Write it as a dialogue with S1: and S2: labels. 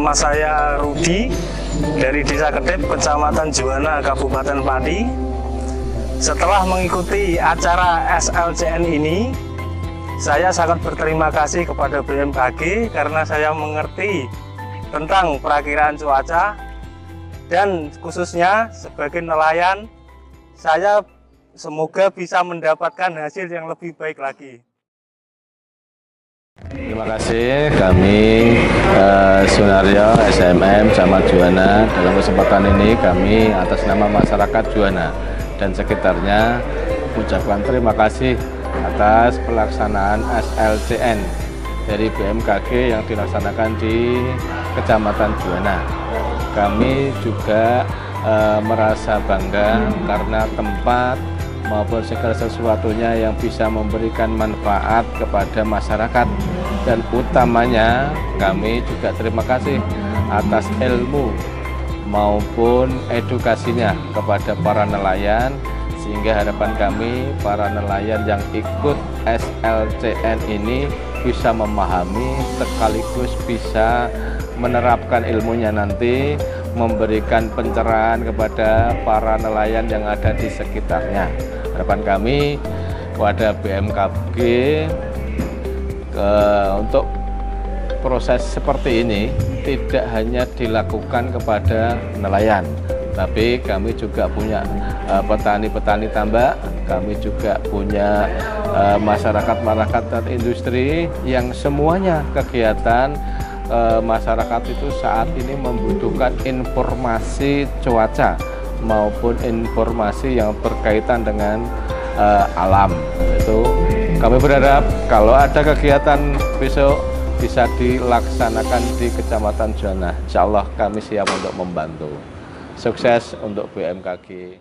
S1: Nama saya Rudi dari Desa Ketip, Kecamatan Juwana, Kabupaten Pati. Setelah mengikuti acara SLCN ini, saya sangat berterima kasih kepada BMKG karena saya mengerti tentang perakiraan cuaca, dan khususnya sebagai nelayan, saya semoga bisa mendapatkan hasil yang lebih baik lagi.
S2: Terima kasih, kami Sunaryo SMM Camat Juwana. Dalam kesempatan ini kami atas nama masyarakat Juwana dan sekitarnya mengucapkan terima kasih atas pelaksanaan SLCN dari BMKG yang dilaksanakan di Kecamatan Juwana. Kami juga merasa bangga karena tempat maupun segala sesuatunya yang bisa memberikan manfaat kepada masyarakat, dan utamanya kami juga terima kasih atas ilmu maupun edukasinya kepada para nelayan, sehingga harapan kami para nelayan yang ikut SLCN ini bisa memahami sekaligus bisa menerapkan ilmunya nanti, memberikan pencerahan kepada para nelayan yang ada di sekitarnya. Harapan kami kepada BMKG untuk proses seperti ini tidak hanya dilakukan kepada nelayan, tapi kami juga punya petani-petani tambak, kami juga punya masyarakat dan industri yang semuanya kegiatan masyarakat itu saat ini membutuhkan informasi cuaca maupun informasi yang berkaitan dengan alam. Itu kami berharap kalau ada kegiatan besok bisa dilaksanakan di Kecamatan Juwana. Insya Allah kami siap untuk membantu. Sukses untuk BMKG.